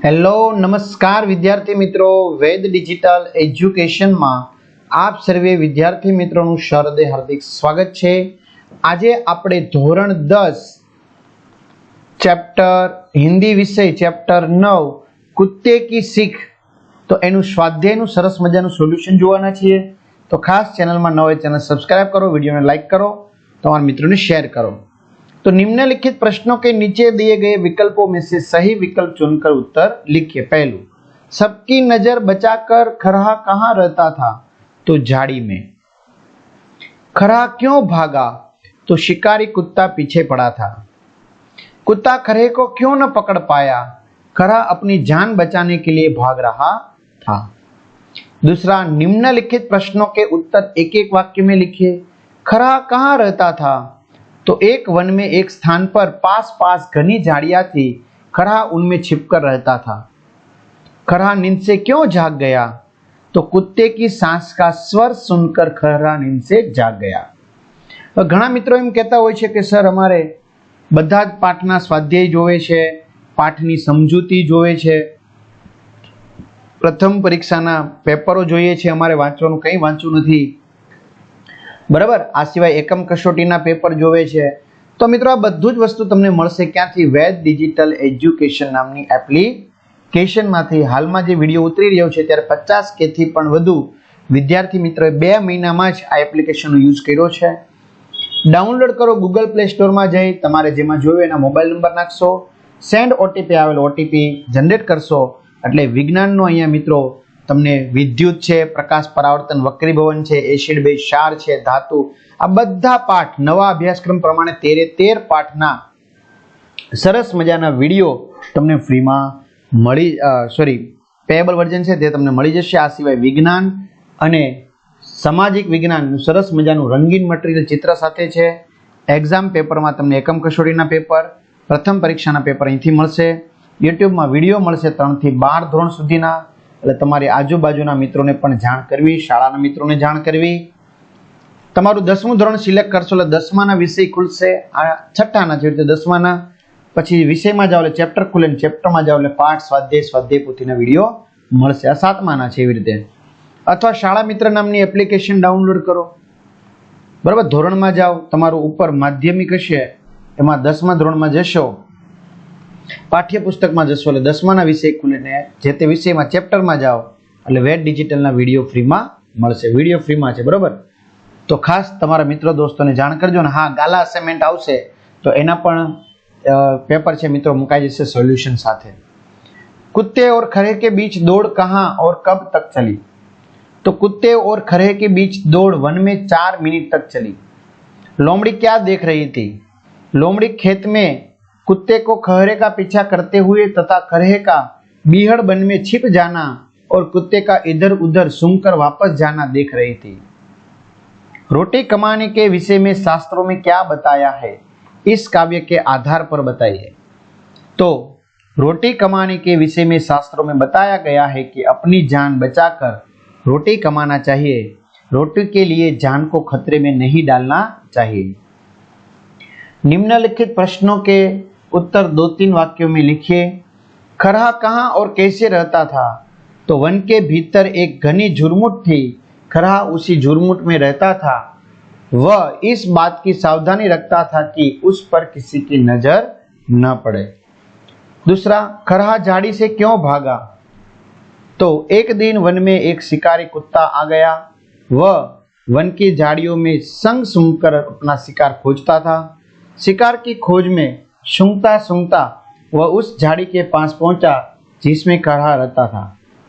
Hello નમસ્કાર વિદ્યાર્થી મિત્રો, વેદ ડિજિટલ એજ્યુકેશનમાં આપ સર્વે વિદ્યાર્થી મિત્રોનું હૃદય હાર્દિક સ્વાગત છે। આજે આપણે ધોરણ 10 ચેપ્ટર હિન્દી વિષય ચેપ્ટર 9 કુત્તે કી सीख તો એનું સ્વાધ્યાયનું સરસ મજાનું સોલ્યુશન જોવાના છીએ। તો ખાસ ચેનલમાં ન હોય ચેનલ સબસ્ક્રાઇબ કરો, वीडियो ने लाइक करो, તમારા મિત્રોને શેર કરો। तो निम्नलिखित प्रश्नों के नीचे दिए गए विकल्पों में से सही विकल्प चुनकर उत्तर लिखिए। पहलू, सबकी नजर बचाकर खरहा कहाँ रहता था? तो झाड़ी में। खरहा क्यों भागा? तो शिकारी कुत्ता पीछे पड़ा था। कुत्ता खरहे को क्यों न पकड़ पाया? खरहा अपनी जान बचाने के लिए भाग रहा था। दूसरा, निम्नलिखित प्रश्नों के उत्तर एक एक वाक्य में लिखिए। खरहा कहाँ रहता था? तो एक वन में एक स्थान पर पास पास घनी झाड़ियां थी। खरहा उनमें छिपकर रहता था। खरहा नींद से क्यों जाग गया? तो कुत्ते की सांस का स्वर सुनकर खरहा नींद से जाग गया। घણા મિત્રો એમ કહેતા હોય છે કે સર અમારે બધા જ પાઠના સ્વાધ્યાય જોવે છે, પાઠની સમજૂતી જોવે છે, પ્રથમ પરીક્ષાના પેપરો જોઈએ છે, અમારે વાંચવાનું કંઈ વાંચવું નથી, બરાબર। આ સિવાય એકમ કસોટીના પેપર જોવે છે। તો મિત્રો આ બધું જ વસ્તુ તમને મળશે ક્યાંથી? વેદ ડિજિટલ એજ્યુકેશન નામની એપ્લિકેશનમાંથી। હાલમાં જે વિડીયો ઉતરી રહ્યો છે ત્યારે 50K થી પણ વધુ વિદ્યાર્થી મિત્રોએ 2 મહિનામાં જ આ એપ્લિકેશનનો યુઝ કર્યો છે। ડાઉનલોડ કરો, ગૂગલ પ્લે સ્ટોરમાં જઈ તમારે જેમાં જોયું એના મોબાઈલ નંબર નાખશો, સેન્ડ ઓટીપી આવેલો ઓટીપી જનરેટ કરશો એટલે વિજ્ઞાનનો અહીંયા મિત્રો તમને વિદ્યુત છે, પ્રકાશ પરાવર્તન વક્રીભવન છે, એસિડ બેઝ ક્ષાર છે, ધાતુ, આ બધા પાઠ નવા અભ્યાસક્રમ પ્રમાણે 13 પાઠના સરસ મજાના વિડીયો તમને ફ્રીમાં પેએબલ વર્ઝન છે તે તમને મળી જશે। આ સિવાય વિજ્ઞાન અને સામાજિક વિજ્ઞાનનું સરસ મજાનું રંગીન મટીરિયલ ચિત્ર સાથે છે। એક્ઝામ પેપરમાં તમને એકમ કસોટીના પેપર, પ્રથમ પરીક્ષાના પેપર અહીંથી મળશે। યુટ્યુબમાં વિડીયો મળશે 3 થી 12 ધોરણ સુધીના, એટલે તમારી આજુબાજુના મિત્રોને પણ જાણ કરવી, શાળાના મિત્રોને જાણ કરવી। તમારું 10મું ધોરણ સિલેક્ટ કરશો એટલે 10માના વિષય ખુલશે, આ છઠ્ઠાના છે એટલે 10માના પછી વિષયમાં જાઓ એટલે ચેપ્ટર ખુલે, ચેપ્ટરમાં જાઓ એટલે પાઠ, સ્વાધ્યાય પોથીના વિડીયો મળશે। આ 7માના છે એવી રીતે। અથવા શાળા મિત્ર નામની એપ્લિકેશન ડાઉનલોડ કરો, બરાબર। ધોરણમાં જાઓ, તમારું ઉપર માધ્યમિક હશે એમાં 10મા ધોરણમાં જશો, પાઠ્યપુસ્તકમાં જશો એટલે 10માના વિષય ખુલે ને જે તે વિષયમાં ચેપ્ટરમાં જાઓ એટલે વેદ ડિજિટલના વિડીયો ફ્રીમાં મળશે। વિડીયો ફ્રીમાં છે, બરાબર। તો ખાસ તમારા મિત્રો દોસ્તોને જાણ કરજો ને। હા, ગાલા અસાઇનમેન્ટ આવશે તો એના પણ પેપર છે મિત્રો મુકાઈ જશે સોલ્યુશન સાથે। कुत्ते और खरहे के बीच दौड़ कहाँ और कब तक चली? तो कुत्ते और खरहे के बीच दौड़ वन में 4 मिनट तक चली। लोमड़ी क्या देख रही थी? लोमड़ी खेत में कुत्ते को खरहे का पीछा करते हुए तथा खरहे का बीहड़ वन में छिप जाना और कुत्ते का इधर उधर सूंघकर वापस जाना देख रही थी। रोटी कमाने के विषय में शास्त्रों में क्या बताया है? इस काव्य के आधार पर बताइए। तो रोटी कमाने के विषय में शास्त्रों में बताया गया है कि अपनी जान बचाकर रोटी कमाना चाहिए, रोटी के लिए जान को खतरे में नहीं डालना चाहिए। निम्नलिखित प्रश्नों के उत्तर 2-3 वाक्यों में लिखिए। खरहा कहाँ और कैसे रहता था? तो वन के भीतर एक घनी झुरमुट थी। खरहा उसी झुरमुट में रहता था। वह इस बात की सावधानी रखता था कि उस पर किसी की नजर न पड़े। दूसरा, खरहा झाड़ी से क्यों भागा? तो एक दिन वन में एक शिकारी कुत्ता आ गया। वह वन की झाड़ियों में संग सूंघकर अपना शिकार खोजता था। शिकार की खोज में सूंघता सूंघता वह उस झाड़ी के पास पहुंचा जिसमें खरहा रहता था।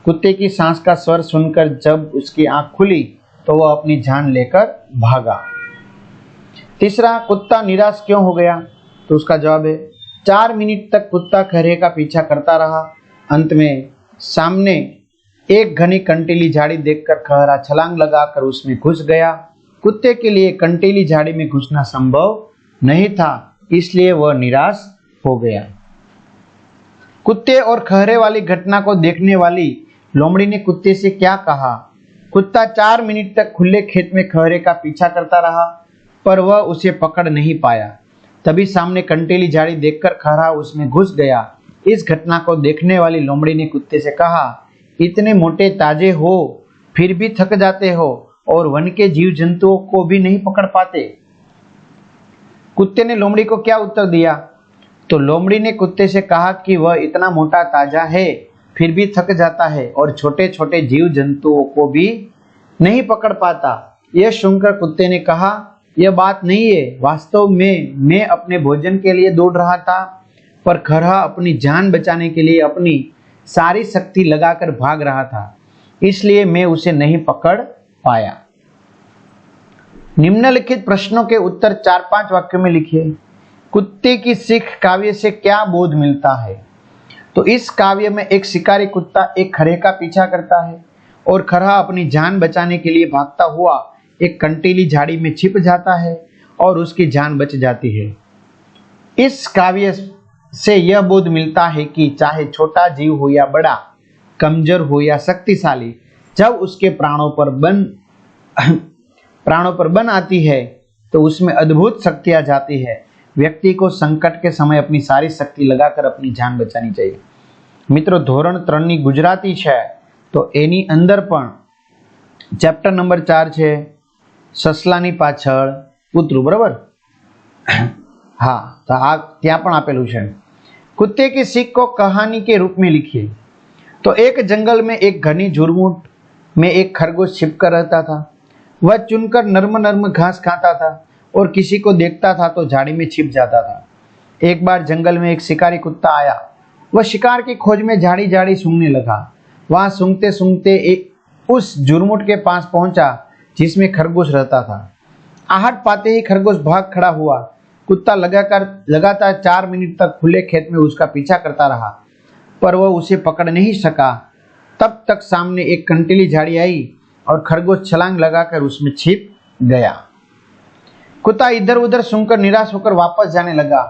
कुत्ते की सांस का स्वर सुनकर जब उसकी आंख खुली तो वह अपनी जान लेकर भागा। तीसरा, कुत्ता निराश क्यों हो गया? तो उसका जवाब है 4 मिनट तक कुत्ता खरहे का पीछा करता रहा। अंत में सामने एक घनी कंटीली झाड़ी देखकर खरहा छलांग लगाकर उसमें घुस गया। कुत्ते के लिए कंटीली झाड़ी में घुसना संभव नहीं था, इसलिए वह निराश हो गया। कुत्ते और खरहे वाली घटना को देखने वाली लोमड़ी ने कुत्ते से क्या कहा? कुत्ता 4 मिनट तक खुले खेत में खरहे का पीछा करता रहा पर वह उसे पकड़ नहीं पाया। तभी सामने कंटीली झाड़ी देखकर खरहा उसमें घुस गया, इस घटना को देखने वाली लोमड़ी ने कुत्ते से कहा, इतने मोटे ताजे हो फिर भी थक जाते हो और वन के जीव जंतुओं को भी नहीं पकड़ पाते। कुत्ते ने लोमड़ी को क्या उत्तर दिया? तो लोमड़ी ने कुत्ते से कहा कि वह इतना मोटा ताजा है फिर भी थक जाता है और छोटे छोटे जीव जंतुओं को भी नहीं पकड़ पाता। यह सुनकर कुत्ते ने कहा, यह बात नहीं है, वास्तव में मैं अपने भोजन के लिए दौड़ रहा था, पर खरहा अपनी जान बचाने के लिए अपनी सारी शक्ति लगाकर भाग रहा था, इसलिए मैं उसे नहीं पकड़ पाया। निम्नलिखित प्रश्नों के उत्तर 4-5 वाक्यों में लिखिए। कुत्ते की सीख काव्य से क्या बोध मिलता है? तो इस काव्य में एक शिकारी कुत्ता एक खरहे का पीछा करता है और खरहा अपनी जान बचाने के लिए भागता हुआ एक कंटीली झाड़ी में छिप जाता है और उसकी जान बच जाती है। इस काव्य से यह बोध मिलता है कि चाहे छोटा जीव हो या बड़ा, कमजोर हो या शक्तिशाली, जब उसके प्राणों पर बन आती है तो उसमें अद्भुत शक्ति आ जाती है। व्यक्ति को संकट के समय अपनी सारी शक्ति लगाकर अपनी जान बचानी चाहिए। मित्रों, ધોરણ 3 ની ગુજરાતી છે તો એની અંદર પણ ચેપ્ટર નંબર 4 છે સસલાની પાછળ કૂતરું, બરાબર? हाँ, तो ત્યાં પણ આપેલું છે। कुत्ते की सीख को कहानी के रूप में लिखिए। तो एक जंगल में एक घनी झुरमुट में एक खरगोश छिपकर रहता था। वह चुनकर नर्म नर्म घास खाता था और किसी को देखता था तो झाड़ी में छिप जाता था। एक बार जंगल में एक शिकारी कुत्ता आया। वह शिकार की खोज में झाड़ी झाड़ी सूंघने लगा। वहां सूंघते सूंघते उस झुरमुट के पास पहुंचा जिसमें खरगोश रहता था। आहट पाते ही खरगोश भाग खड़ा हुआ। कुत्ता लगातार 4 मिनट तक खुले खेत में उसका पीछा करता रहा, पर वह उसे पकड़ नहीं सका। तब तक सामने एक कंटीली झाड़ी आई और खरगोश छलांग लगाकर उसमें छिप गया। कुत्ता इधर उधर सूंघकर निराश होकर वापस जाने लगा।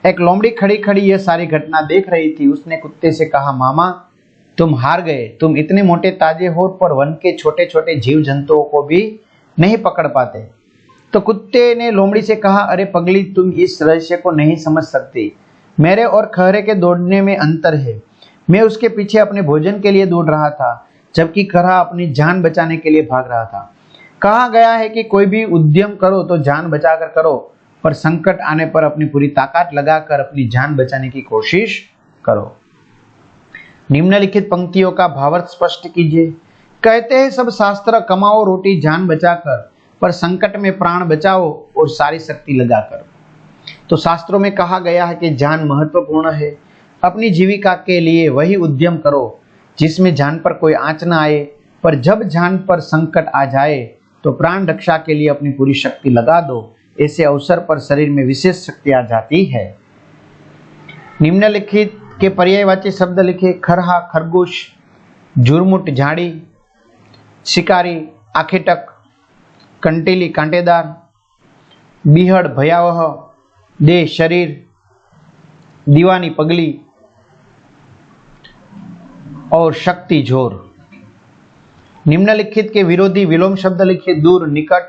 एक लोमड़ी खड़ी खड़ी यह सारी घटना देख रही थी। उसने कुत्ते से कहा, मामा, तुम हार गए। तुम इतने मोटे ताजे हो पर वन के छोटे छोटे जीव जंतुओं को भी नहीं पकड़ पाते। तो कुत्ते ने लोमड़ी से कहा, अरे पगली, तुम इस रहस्य को नहीं समझ सकती। मेरे और खरहे के दौड़ने में अंतर है। मैं उसके पीछे अपने भोजन के लिए दौड़ रहा था, जबकि खरहा अपनी जान बचाने के लिए भाग रहा था। कहा गया है कि कोई भी उद्यम करो तो जान बचाकर करो, पर संकट आने पर अपनी पूरी ताकत लगाकर अपनी जान बचाने की कोशिश करो। निम्नलिखित पंक्तियों का भावार्थ स्पष्ट कीजिए। कहते हैं सब शास्त्र, कमाओ रोटी जान बचाकर, पर संकट में प्राण बचाओ और सारी शक्ति लगाकर। तो शास्त्रों में कहा गया है कि जान महत्वपूर्ण है। अपनी जीविका के लिए वही उद्यम करो जिसमें जान पर कोई आंच न आए, पर जब जान पर संकट आ जाए तो प्राण रक्षा के लिए अपनी पूरी शक्ति लगा दो। ऐसे अवसर पर शरीर में विशेष शक्ति आ जाती है। निम्नलिखित के पर्यायवाची शब्द लिखे। खरहा खरगोश, झुरमुट झाड़ी, शिकारी आखेटक, कंटीली कांटेदार, बीहड़ भयावह, देह शरीर, दीवानी पगली और शक्ति जोर। निम्नलिखित के विरोधी विलोम शब्द लिखिए। दूर निकट,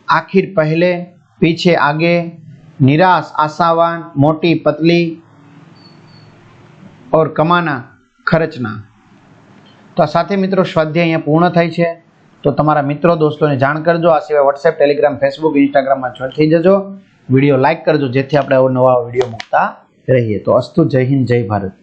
आखिर पहले, पीछे आगे, निराश आशावान, मोटी पतली और कमाना खर्चना। तो आ साथे मित्रों स्वाध्याय अहींया पूर्ण थाय छे। तो तमारा मित्रों दोस्तों ने जाण करजो। आ सिवाय व्हाट्सएप, टेलिग्राम, फेसबुक, इंस्टाग्राम में जोइन थई जजो। वीडियो लाइक करजो जेथी आपणे नवा वीडियो मूकता रहीए। तो अस्तु। जय हिंद, जय भारत।